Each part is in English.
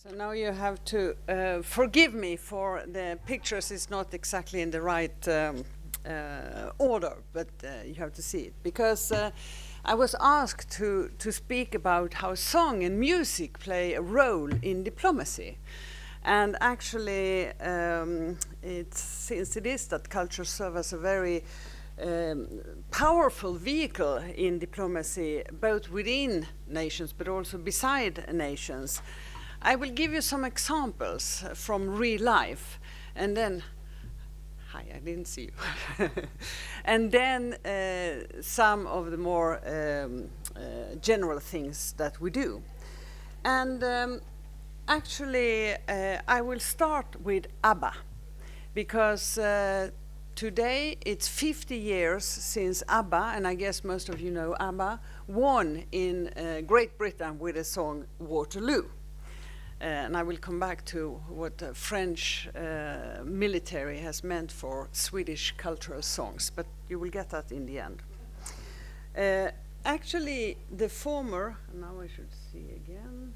So now you have to forgive me for the pictures is not exactly in the right order, but you have to see it. Because I was asked to speak about how song and music play a role in diplomacy. And actually, since it is that culture serves as a very powerful vehicle in diplomacy, both within nations but also beside nations, I will give you some examples from real life, and then, hi, I didn't see you, and then some of the more general things that we do. And actually, I will start with ABBA, because today it's 50 years since ABBA, and I guess most of you know ABBA, won in Great Britain with the song Waterloo. And I will come back to what the French military has meant for Swedish cultural songs, but you will get that in the end. Actually, the former, now I should see again.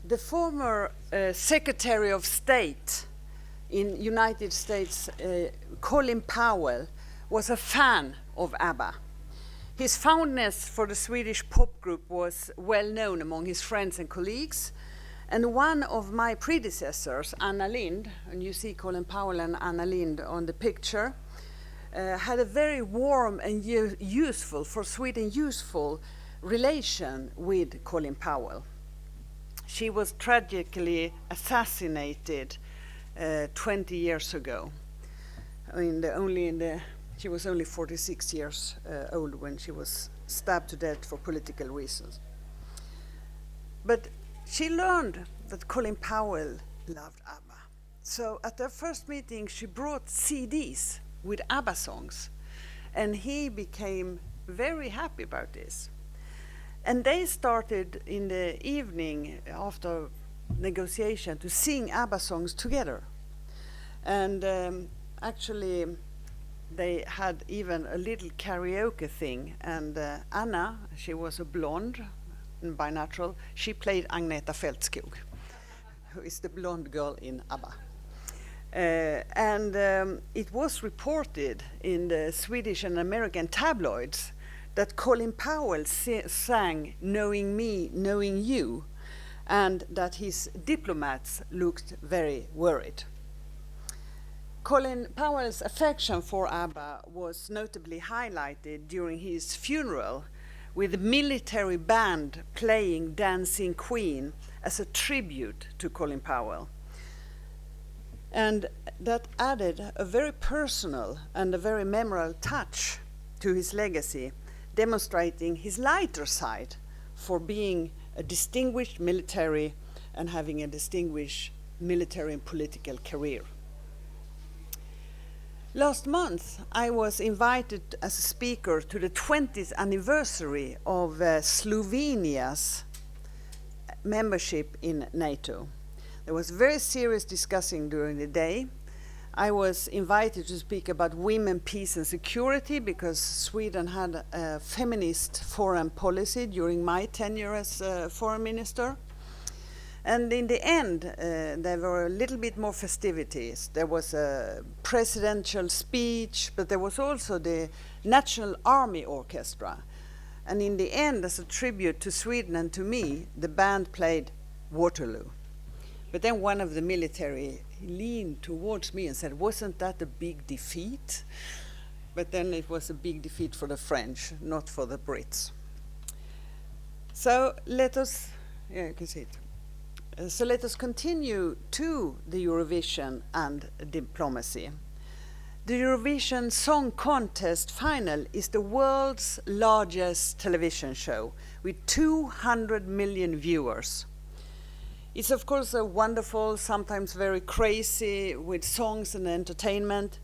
The former Secretary of State in United States, Colin Powell, was a fan of ABBA. His fondness for the Swedish pop group was well known among his friends and colleagues. And one of my predecessors, Anna Linde, and you see Colin Powell and Anna Linde on the picture, had a very warm and useful, for Sweden, useful relation with Colin Powell. She was tragically assassinated 20 years ago. She was only 46 years old when she was stabbed to death for political reasons. But she learned that Colin Powell loved ABBA. So at their first meeting, she brought CDs with ABBA songs. And he became very happy about this. And they started in the evening after negotiation to sing ABBA songs together. And actually, they had even a little karaoke thing, and Anna, she was a blonde by natural, she played Agneta Fältskog, who is the blonde girl in ABBA. And it was reported in the Swedish and American tabloids that Colin Powell sang Knowing Me, Knowing You, and that his diplomats looked very worried. Colin Powell's affection for ABBA was notably highlighted during his funeral, with the military band playing Dancing Queen as a tribute to Colin Powell. And that added a very personal and a very memorable touch to his legacy, demonstrating his lighter side for being a distinguished military and having a distinguished military and political career. Last month, I was invited as a speaker to the 20th anniversary of Slovenia's membership in NATO. There was very serious discussing during the day. I was invited to speak about women, peace and security because Sweden had a feminist foreign policy during my tenure as foreign minister. And in the end, there were a little bit more festivities. There was a presidential speech, but there was also the National Army Orchestra. And in the end, as a tribute to Sweden and to me, the band played Waterloo. But then one of the military leaned towards me and said, "Wasn't that a big defeat?" But then it was a big defeat for the French, not for the Brits. So let us, yeah, you can see it. So let us continue to the Eurovision and diplomacy. The Eurovision Song Contest final is the world's largest television show with 200 million viewers. It's of course a wonderful, sometimes very crazy with songs and entertainment,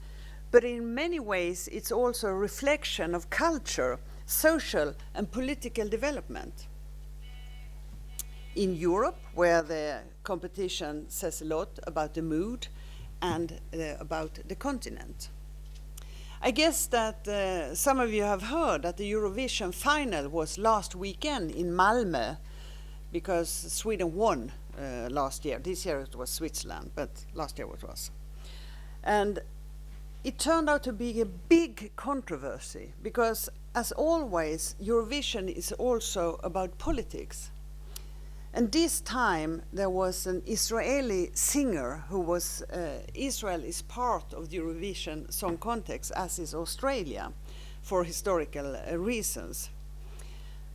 but in many ways it's also a reflection of culture, social and political development. In Europe, where the competition says a lot about the mood and about the continent. I guess that some of you have heard that the Eurovision final was last weekend in Malmö, because Sweden won last year. This year it was Switzerland, but last year it was. And it turned out to be a big controversy, because as always, Eurovision is also about politics. And this time there was an Israeli singer who was, Israel is part of the Eurovision Song Contest, as is Australia, for historical reasons.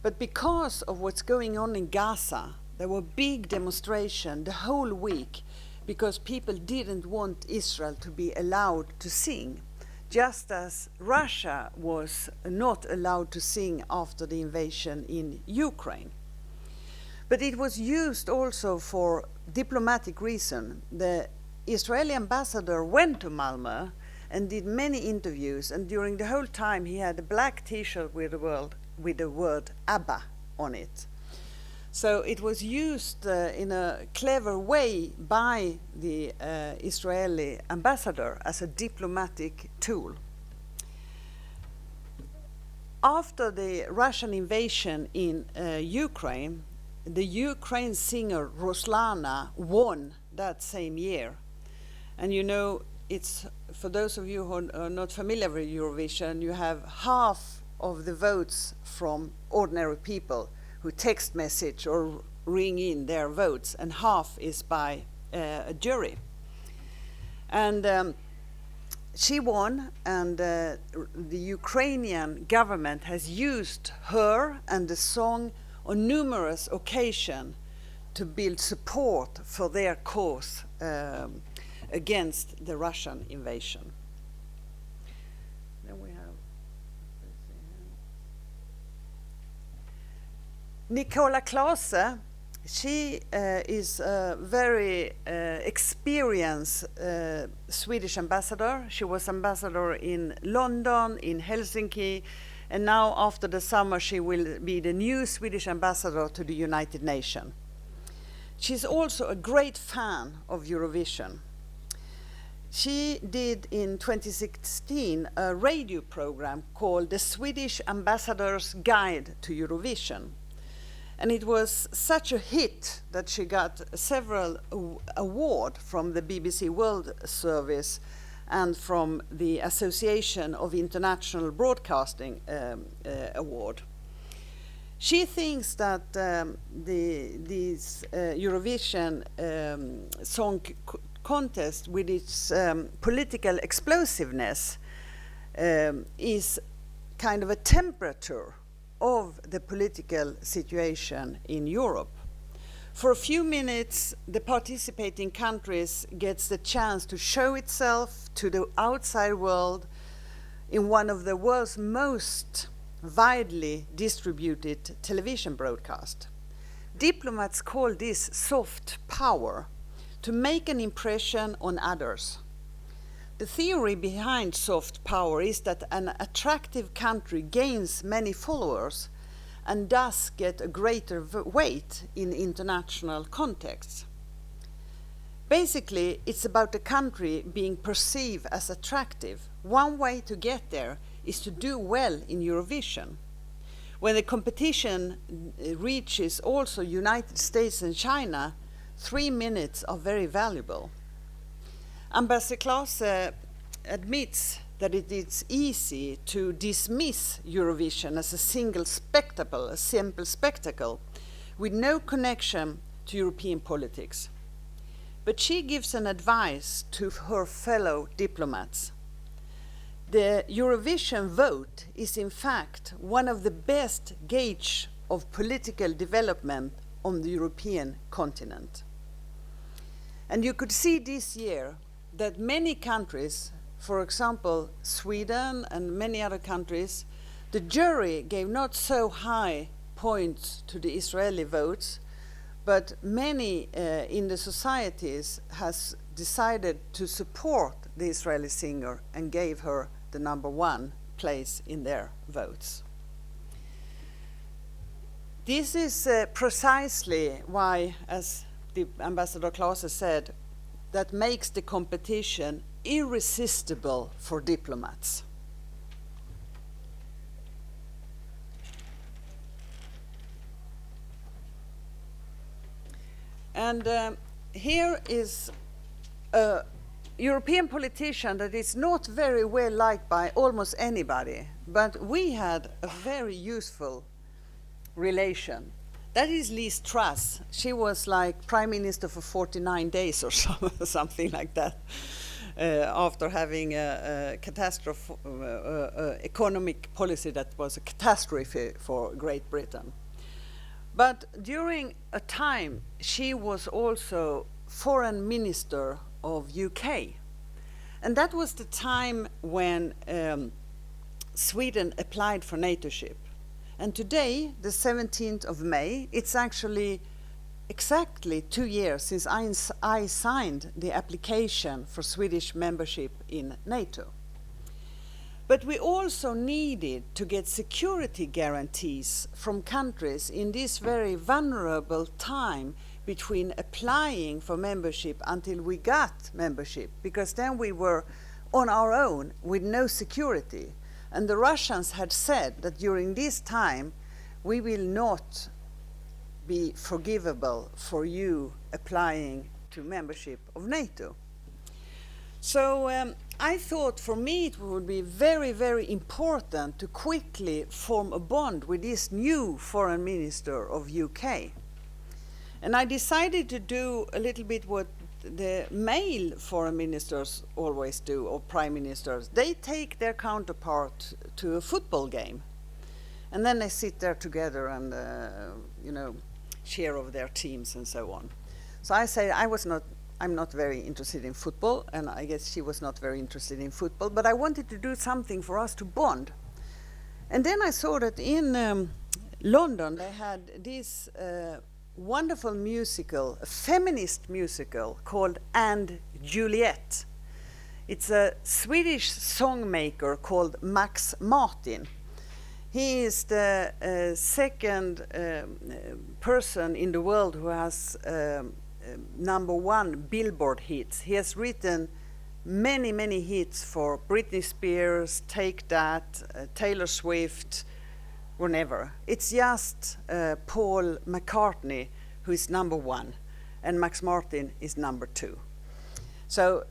But because of what's going on in Gaza, there were big demonstrations the whole week, because people didn't want Israel to be allowed to sing, just as Russia was not allowed to sing after the invasion in Ukraine. But it was used also for diplomatic reason. The Israeli ambassador went to Malmö and did many interviews, and during the whole time he had a black t-shirt with the word ABBA on it. So it was used in a clever way by the Israeli ambassador as a diplomatic tool. After the Russian invasion in Ukraine, the Ukraine singer Ruslana won that same year. And you know, it's, for those of you who are not familiar with Eurovision, you have half of the votes from ordinary people who text message or ring in their votes, and half is by a jury. And she won, and the Ukrainian government has used her and the song on numerous occasions to build support for their cause against the Russian invasion. Then we have Nicola Klase. She is a very experienced Swedish ambassador. She was ambassador in London, in Helsinki, and now after the summer she will be the new Swedish ambassador to the United Nations. She's also a great fan of Eurovision. She did in 2016 a radio program called The Swedish Ambassador's Guide to Eurovision. And it was such a hit that she got several awards from the BBC World Service and from the Association of International Broadcasting Award. She thinks that this Eurovision Song Contest, with its political explosiveness, is kind of a temperature of the political situation in Europe. For a few minutes, the participating countries gets the chance to show itself to the outside world in one of the world's most widely distributed television broadcasts. Diplomats call this soft power, to make an impression on others. The theory behind soft power is that an attractive country gains many followers and thus get a greater weight in international contexts. Basically, it's about the country being perceived as attractive. One way to get there is to do well in Eurovision. When the competition reaches also United States and China, 3 minutes are very valuable. Ambassador Klase admits that it is easy to dismiss Eurovision as a single spectacle, a simple spectacle, with no connection to European politics. But she gives an advice to her fellow diplomats. The Eurovision vote is in fact one of the best gauge of political development on the European continent. And you could see this year that many countries, for example, Sweden and many other countries, the jury gave not so high points to the Israeli votes, but many in the societies has decided to support the Israeli singer and gave her the #1 place in their votes. This is precisely why, as the Ambassador Klase said, that makes the competition irresistible for diplomats. And here is a European politician that is not very well liked by almost anybody, but we had a very useful relation. That is Liz Truss. She was like Prime Minister for 49 days or so, something like that, after having a catastrophe, economic policy that was a catastrophe for Great Britain. But during a time, she was also Foreign Minister of UK. And that was the time when Sweden applied for NATO-ship. And today, the 17th of May, it's actually exactly 2 years since I signed the application for Swedish membership in NATO. But we also needed to get security guarantees from countries in this very vulnerable time between applying for membership until we got membership, because then we were on our own with no security. And the Russians had said that during this time we will not be forgivable for you applying to membership of NATO. So I thought for me it would be very, very important to quickly form a bond with this new foreign minister of UK. And I decided to do a little bit what the male foreign ministers always do, or prime ministers. They take their counterpart to a football game. And then they sit there together and, cheer over their teams and so on. So I say I'm not very interested in football, and I guess she was not very interested in football, but I wanted to do something for us to bond. And then I saw that in London they had this wonderful musical, a feminist musical called And Juliet. It's a Swedish songmaker called Max Martin. He is the second person in the world who has #1 Billboard hits. He has written many, many hits for Britney Spears, Take That, Taylor Swift, whenever. It's just Paul McCartney who is #1, and Max Martin is #2. So,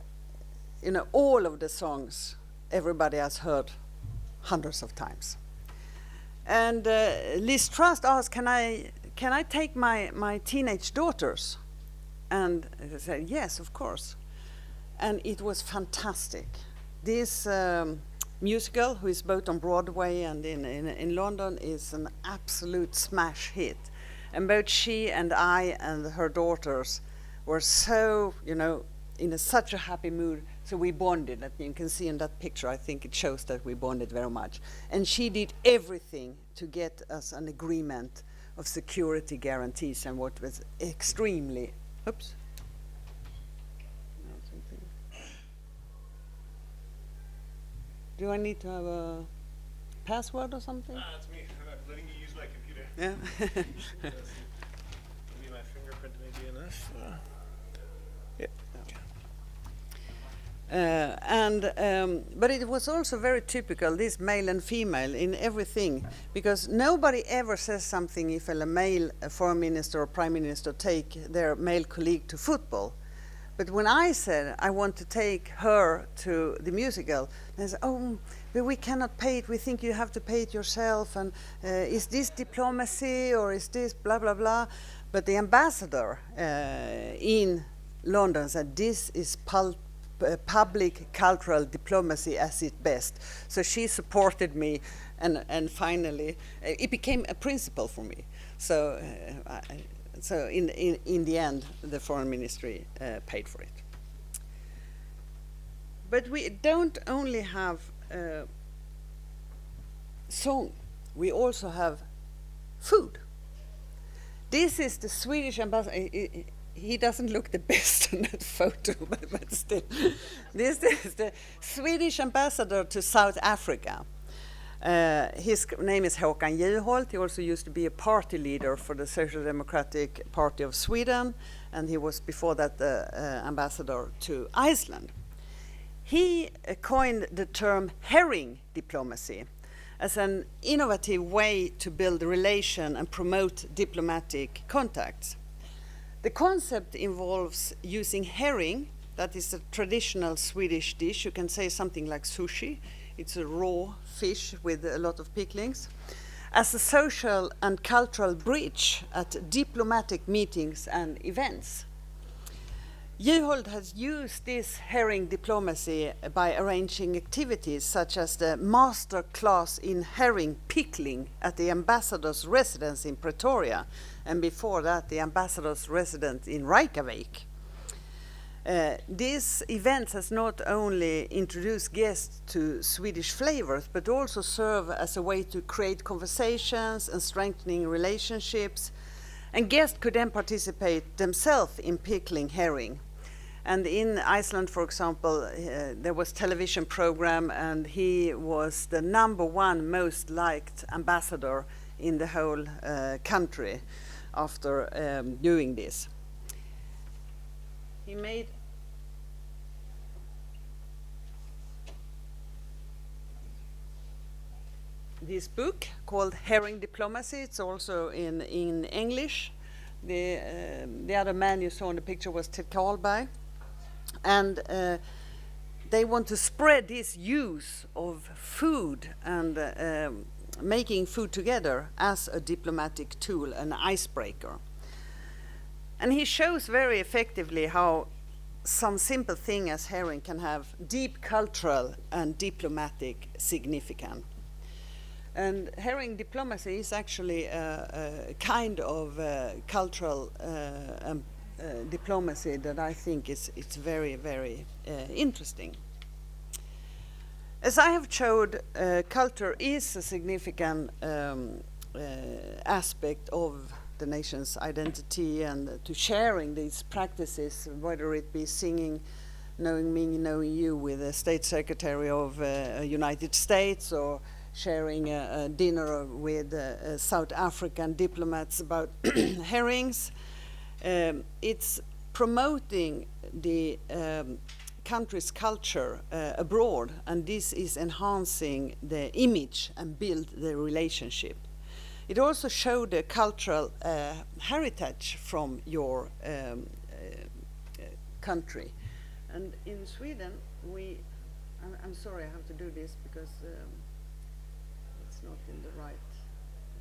all of the songs everybody has heard hundreds of times. And Liz Truss asked, can I take my teenage daughters? And I said, yes, of course. And it was fantastic. This musical, who is both on Broadway and in London, is an absolute smash hit. And both she and I and her daughters were so, in such a happy mood. So we bonded. And you can see in that picture, I think it shows that we bonded very much. And she did everything to get us an agreement of security guarantees, and what was extremely, oops. Do I need to have a password or something? That's me. I'm letting you use my computer. Yeah. Maybe my fingerprint may be enough. Yeah. But it was also very typical, this male and female in everything, because nobody ever says something if a male foreign minister or prime minister take their male colleague to football. But when I said I want to take her to the musical, they said, oh, but we cannot pay it. We think you have to pay it yourself. And is this diplomacy or is this blah, blah, blah? But the ambassador in London said this is public cultural diplomacy at its best. So she supported me, and finally it became a principle for me. So. So in the end, the foreign ministry paid for it. But we don't only have song, we also have food. This is the Swedish ambassador. He doesn't look the best in that photo, but still. This is the Swedish ambassador to South Africa. His name is Håkan Juholt. He also used to be a party leader for the Social Democratic Party of Sweden, and he was before that the ambassador to Iceland. He coined the term herring diplomacy as an innovative way to build relation and promote diplomatic contacts. The concept involves using herring, that is a traditional Swedish dish. You can say something like sushi. It's a raw fish with a lot of picklings, as a social and cultural bridge at diplomatic meetings and events. Juholt has used this herring diplomacy by arranging activities such as the master class in herring pickling at the ambassador's residence in Pretoria, and before that the ambassador's residence in Reykjavik. This event has not only introduced guests to Swedish flavors, but also serve as a way to create conversations and strengthening relationships. And guests could then participate themselves in pickling herring. And in Iceland, for example, there was television program, and he was the #1 most liked ambassador in the whole country after doing this. He made this book called Herring Diplomacy. It's also in English. The other man you saw in the picture was Ted Karlberg. And they want to spread this use of food and making food together as a diplomatic tool, an icebreaker. And he shows very effectively how some simple thing as herring can have deep cultural and diplomatic significance. And herring diplomacy is actually a kind of cultural diplomacy that I think it's very, very interesting. As I have showed, culture is a significant aspect of the nation's identity, and to sharing these practices, whether it be singing Knowing Me, Knowing You with the State Secretary of United States, or sharing a dinner with South African diplomats about herrings. It's promoting the country's culture abroad, and this is enhancing the image and build the relationship. It also showed the cultural heritage from your country. And in Sweden, I'm sorry, I have to do this because it's not in the right,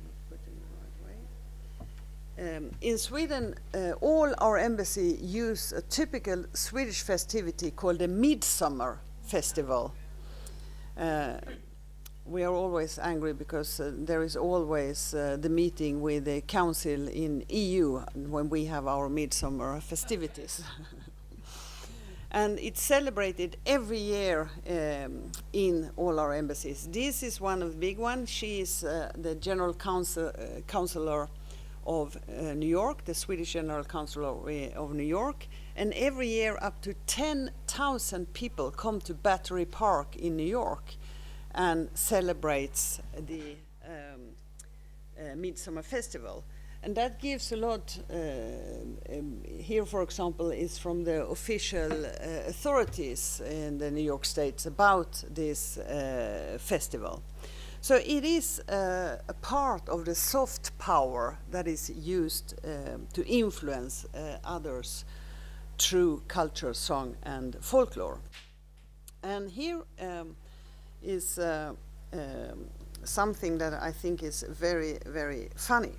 not put in the right way. In Sweden, all our embassy use a typical Swedish festivity called the Midsummer Festival. We are always angry because there is always the meeting with the council in EU when we have our midsummer festivities. And it's celebrated every year in all our embassies. This is one of the big ones. She is the General Counselor of New York, the Swedish General Counselor of New York. And every year up to 10,000 people come to Battery Park in New York and celebrates the Midsummer Festival. And that gives a lot, here for example is from the official authorities in the New York State about this festival. So it is a part of the soft power that is used to influence others through culture, song and folklore. And here is something that I think is very, very funny.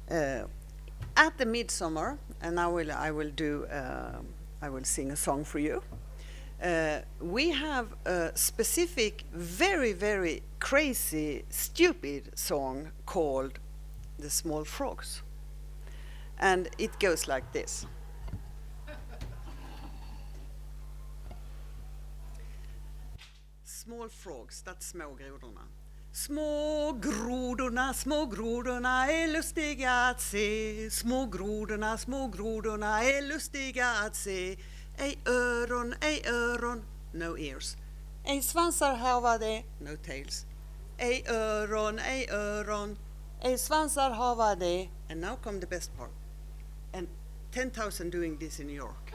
At the midsummer, and I will sing a song for you. We have a specific, very, very crazy, stupid song called "The Small Frogs," and it goes like this. Small frogs, that's smågrodorna. Smågrodorna är lustiga att se. Smågrodorna är lustiga att se. Ej öron, no ears. Ej svansar hava det, no tails. Ej öron, ej svansar hava det. And now come the best part. And 10,000 doing this in New York.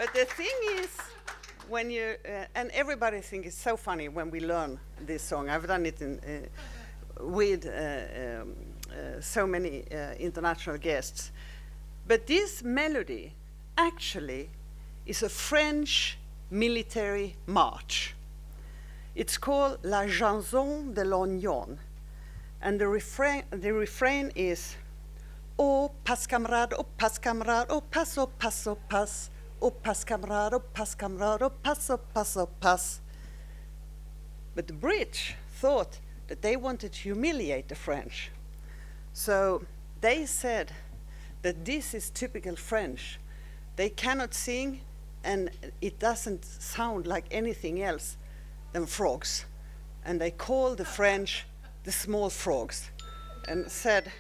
But the thing is, when you and everybody thinks it's so funny when we learn this song. I've done it with so many international guests. But this melody actually is a French military march. It's called La Chanson de l'Oignon, and the refrain is "Oh passe camarade, oh passe camarade, oh passe, oh passe, oh passe, oh passe camarade, oh passe camarade, oh passe, oh passe, oh passe." But the British thought that they wanted to humiliate the French, so they said that this is typical French. They cannot sing, and it doesn't sound like anything else than frogs. And they called the French the small frogs, and said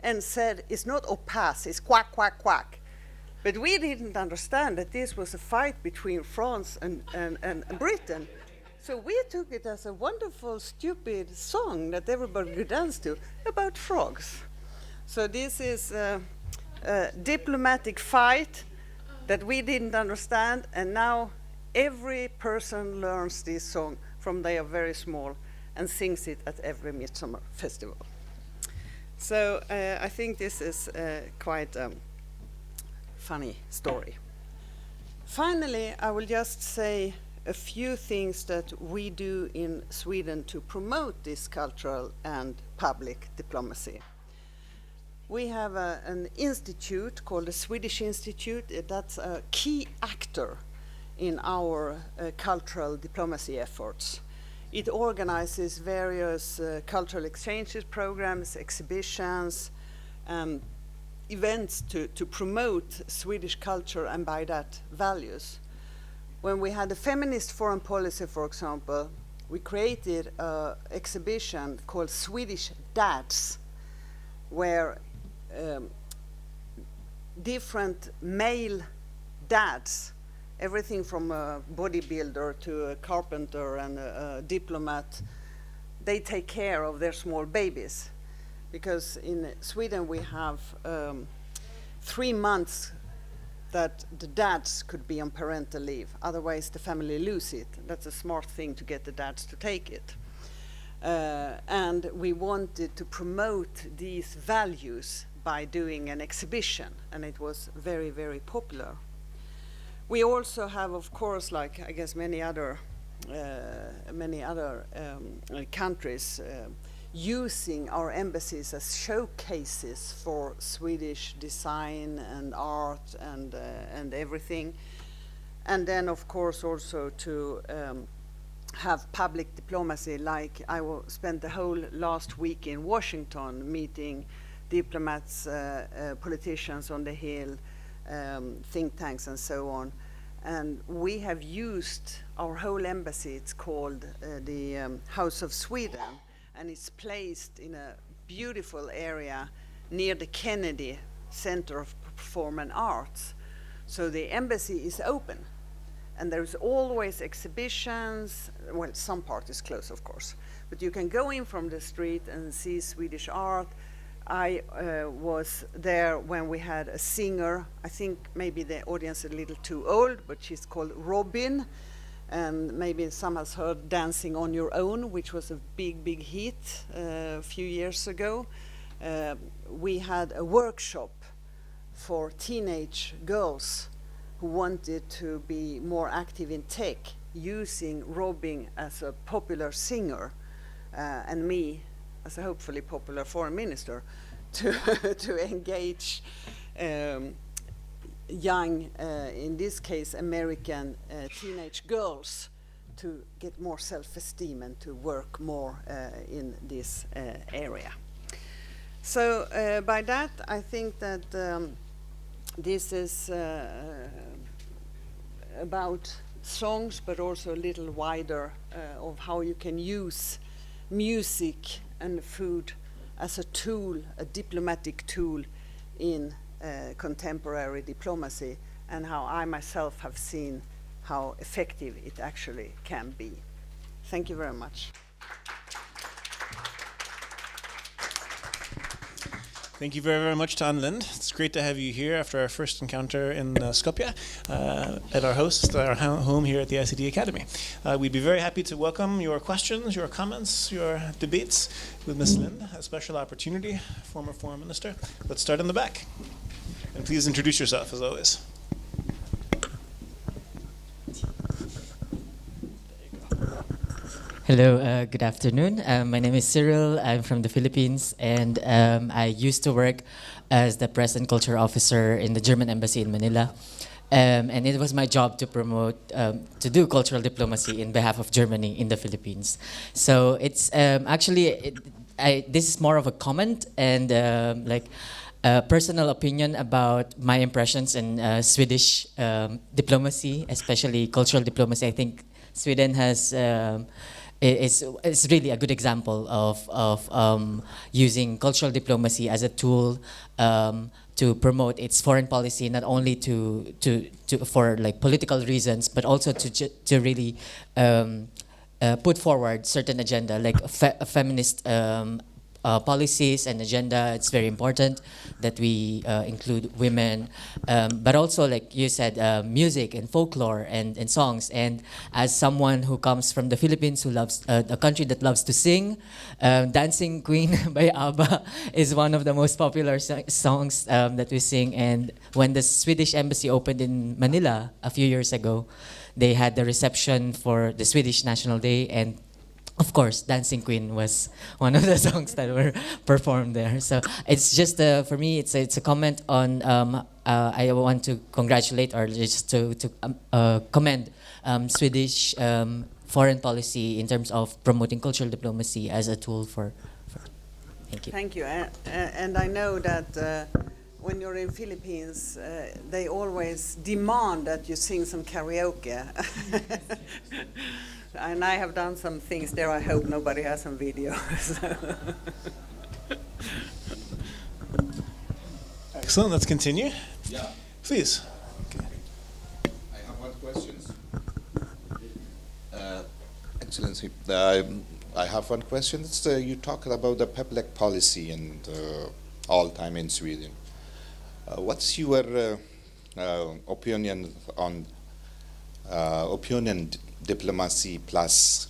it's not au passe, it's quack, quack, quack. But we didn't understand that this was a fight between France and Britain. So we took it as a wonderful, stupid song that everybody could dance to about frogs. So this is a diplomatic fight that we didn't understand, and now every person learns this song from they are very small and sings it at every midsummer festival. So I think this is quite a funny story. Finally, I will just say a few things that we do in Sweden to promote this cultural and public diplomacy. We have an institute called the Swedish Institute. That's a key actor in our cultural diplomacy efforts. It organizes various cultural exchanges programs, exhibitions, events to promote Swedish culture and by that values. When we had the feminist foreign policy, for example, we created an exhibition called Swedish Dads, where different male dads, everything from a bodybuilder to a carpenter and a diplomat, they take care of their small babies. Because in Sweden we have 3 months that the dads could be on parental leave, otherwise the family lose it. That's a smart thing to get the dads to take it. And we wanted to promote these values by doing an exhibition, and it was very, very popular. We also have, of course, like I guess many other countries, using our embassies as showcases for Swedish design and art and everything, and then of course also to have public diplomacy. Like I spent the whole last week in Washington meeting diplomats, politicians on the Hill, think tanks and so on. And we have used our whole embassy. It's called the House of Sweden, and it's placed in a beautiful area near the Kennedy Center of Performing Arts. So the embassy is open, and there's always exhibitions. Well, some part is closed, of course, but you can go in from the street and see Swedish art. I was there when we had a singer. I think maybe the audience is a little too old, but she's called Robin. And maybe some has heard Dancing on Your Own, which was a big, big hit a few years ago. We had a workshop for teenage girls who wanted to be more active in tech, using Robin as a popular singer and me as a hopefully popular foreign minister to engage young, in this case, American teenage girls to get more self-esteem and to work more in this area. So by that, I think that this is about songs, but also a little wider of how you can use music and food as a tool, a diplomatic tool in contemporary diplomacy, and how I myself have seen how effective it actually can be. Thank you very much. Thank you very, very much to Linde. It's great to have you here after our first encounter in Skopje at our host, our home here at the ICT Academy. We'd be very happy to welcome your questions, your comments, your debates with Ms. Linde, a special opportunity, former foreign minister. Let's start in the back. And please introduce yourself, as always. Hello, good afternoon. My name is Cyril. I'm from the Philippines, and I used to work as the Press and Culture Officer in the German Embassy in Manila. And it was my job to promote, to do cultural diplomacy in behalf of Germany in the Philippines. So it's this is more of a comment and like a personal opinion about my impressions in Swedish diplomacy, especially cultural diplomacy. I think Sweden has it's really a good example of using cultural diplomacy as a tool to promote its foreign policy, not only for like political reasons, but also to really put forward certain agenda like feminist policies and agenda. It's very important that we include women, but also, like you said, music and folklore and songs. And as someone who comes from the Philippines, who loves a country that loves to sing, Dancing Queen by ABBA is one of the most popular songs that we sing. And when the Swedish embassy opened in Manila a few years ago, they had the reception for the Swedish National Day, and of course, Dancing Queen was one of the songs that were performed there. So it's just, for me, it's a comment on, I want to congratulate or just to commend Swedish foreign policy in terms of promoting cultural diplomacy as a tool for thank you. Thank you. And I know that when you're in Philippines, they always demand that you sing some karaoke. And I have done some things there. I hope nobody has some video. Excellent. Let's continue. Yeah. Please. Okay. I have one question. Excellency, I have one question. It's, you talked about the public policy and all time in Sweden. What's your opinion on opinion diplomacy plus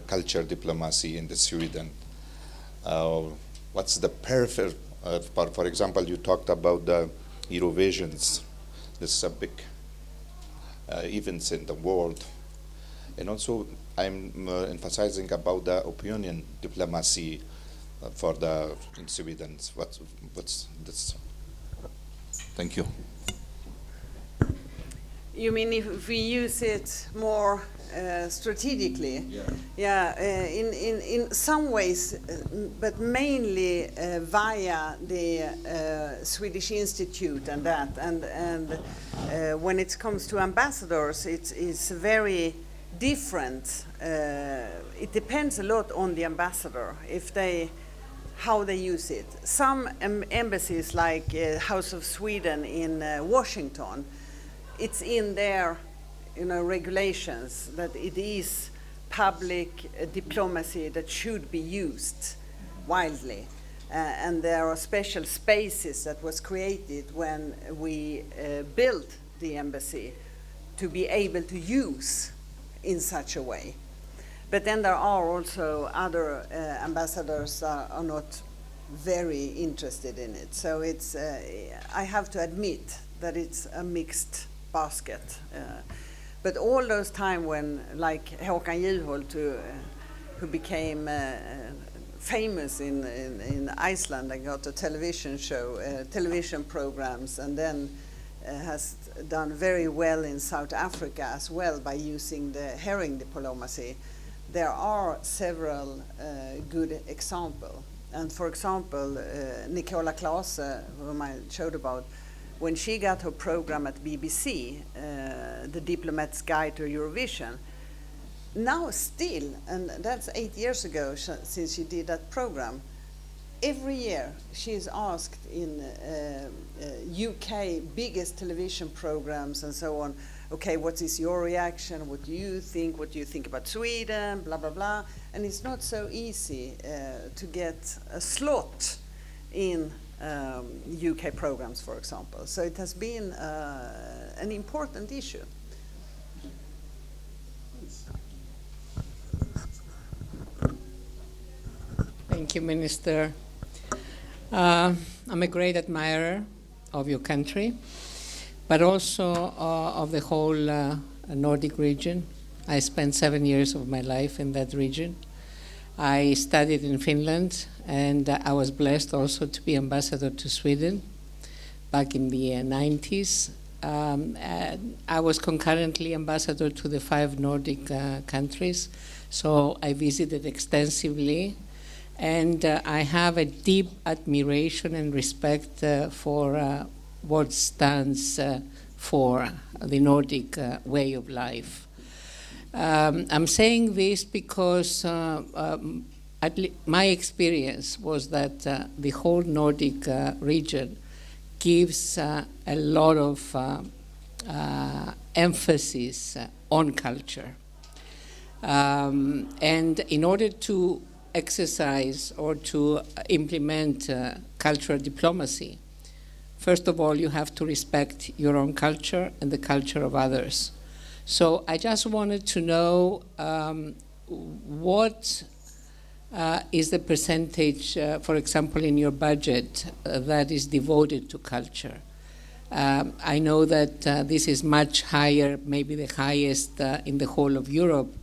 culture diplomacy in the Sweden? What's the perfect, for example, you talked about the Eurovisions, this big events in the world. And also I'm emphasizing about the opinion diplomacy for the in Sweden. What's this? Thank you. You mean if we use it more strategically? Yeah. In some ways, but mainly via the Swedish Institute and that. And when it comes to ambassadors, it's very different. It depends a lot on the ambassador how they use it. Some embassies, like House of Sweden in Washington, it's in their, regulations that it is public diplomacy that should be used widely, and there are special spaces that was created when we built the embassy to be able to use in such a way. But then there are also other ambassadors that are not very interested in it. So it's, I have to admit that it's a mixed basket. But all those time when, like Håkan Juholt, who became famous in Iceland and got a television show, television programs, and then has done very well in South Africa as well by using the herring diplomacy. There are several good examples. And for example, Nicola Klase, whom I showed about, when she got her program at BBC, The Diplomat's Guide to Eurovision, now still, and that's 8 years ago since she did that program, every year she is asked in UK biggest television programs and so on, okay, what is your reaction? What do you think about Sweden? Blah, blah, blah. And it's not so easy to get a slot in UK programs, for example. So it has been an important issue. Thank you, Minister. I'm a great admirer of your country, but also of the whole Nordic region. I spent 7 years of my life in that region. I studied in Finland, and I was blessed also to be ambassador to Sweden back in the 90s. I was concurrently ambassador to the 5 Nordic countries, so I visited extensively. And I have a deep admiration and respect for what stands for the Nordic way of life. I'm saying this because my experience was that the whole Nordic region gives a lot of emphasis on culture. And in order to exercise or to implement cultural diplomacy, first of all, you have to respect your own culture and the culture of others. So I just wanted to know what is the percentage, for example, in your budget that is devoted to culture. I know that this is much higher, maybe the highest in the whole of Europe.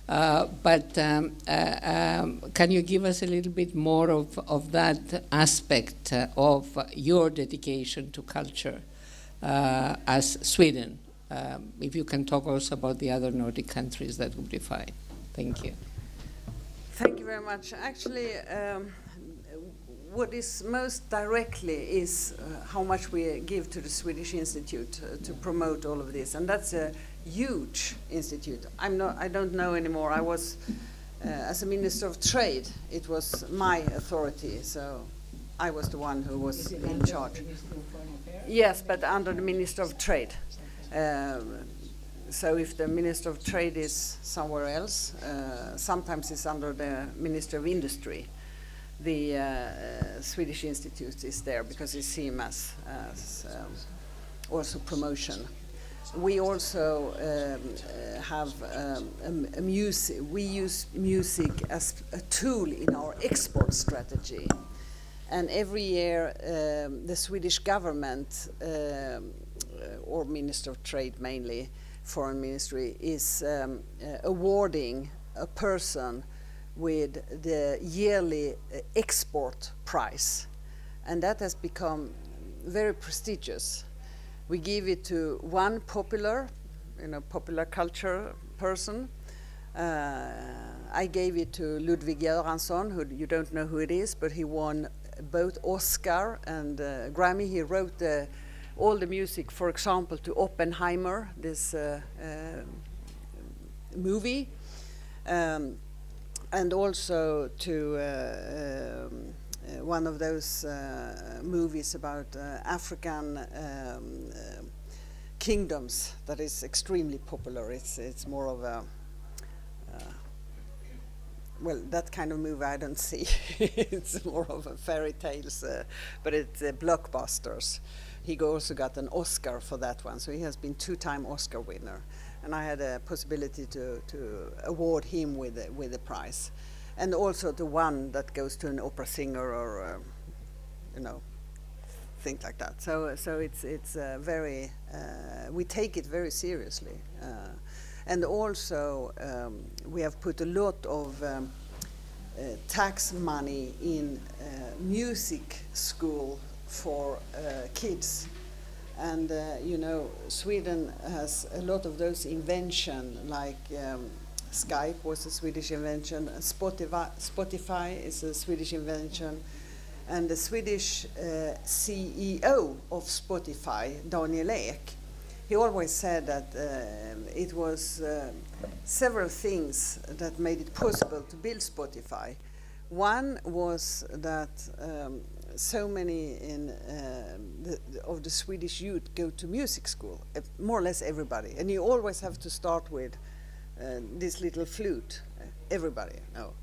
But can you give us a little bit more of that aspect of your dedication to culture as Sweden? If you can talk also about the other Nordic countries, that would be fine. Thank you. Thank you very much. Actually, what is most directly is how much we give to the Swedish Institute to promote all of this, and that's a huge institute. I don't know anymore. I was, as a Minister of Trade, it was my authority, so I was the one who was in charge. Yes, but under the Minister of Trade. So if the Minister of Trade is somewhere else, sometimes it's under the Minister of Industry. The Swedish Institute is there because it's seen as also promotion. We also have a music. We use music as a tool in our export strategy, and every year the Swedish government or Minister of Trade, mainly Foreign Ministry, is awarding a person with the yearly export prize, and that has become very prestigious. We give it to one popular culture person. I gave it to Ludwig Göransson, who you don't know who it is, but he won both Oscar and Grammy. He wrote all the music, for example, to Oppenheimer, this movie, and also to one of those movies about African kingdoms that is extremely popular. It's more of a well, that kind of movie I don't see. It's more of a fairy tales, but it's blockbusters. He also got an Oscar for that one, so he has been 2-time Oscar winner, and I had a possibility to award him with a prize. And also the one that goes to an opera singer or, things like that. So it's very, we take it very seriously. And also we have put a lot of tax money in music school for kids. And Sweden has a lot of those inventions, like Skype was a Swedish invention, Spotify is a Swedish invention, and the Swedish CEO of Spotify, Daniel Ek, he always said that it was several things that made it possible to build Spotify. One was that so many of the Swedish youth go to music school, more or less everybody, and you always have to start with this little flute, everybody, no.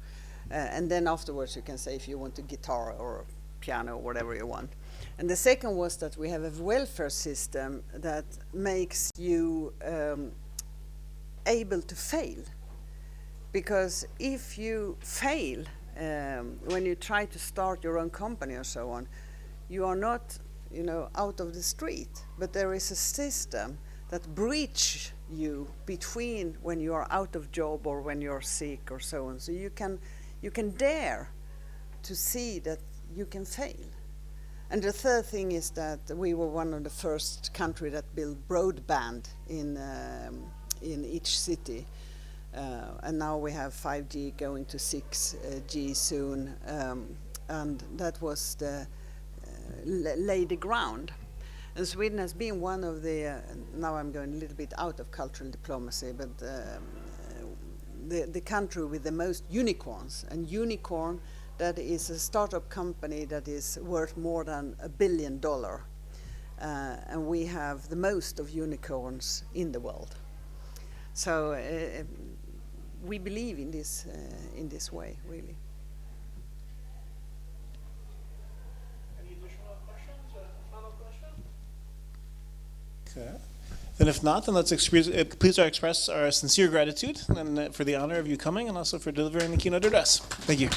And then afterwards you can say if you want a guitar or piano, whatever you want. And the second was that we have a welfare system that makes you able to fail. Because if you fail when you try to start your own company or so on, you are not, out of the street. But there is a system that breach you between when you are out of job or when you're sick or so on. So you can dare to see that you can fail. And the third thing is that we were one of the first country that built broadband in each city. And now we have 5G going to 6G soon. And that was the lay the ground. And Sweden has been one of the, now I'm going a little bit out of cultural diplomacy, but the country with the most unicorns. And unicorn, that is a startup company that is worth more than $1 billion. And we have the most of unicorns in the world. So we believe in this way, really. Any additional questions or final question? Okay. Then if not, then let's please express our sincere gratitude and for the honor of you coming and also for delivering the keynote address. Thank you.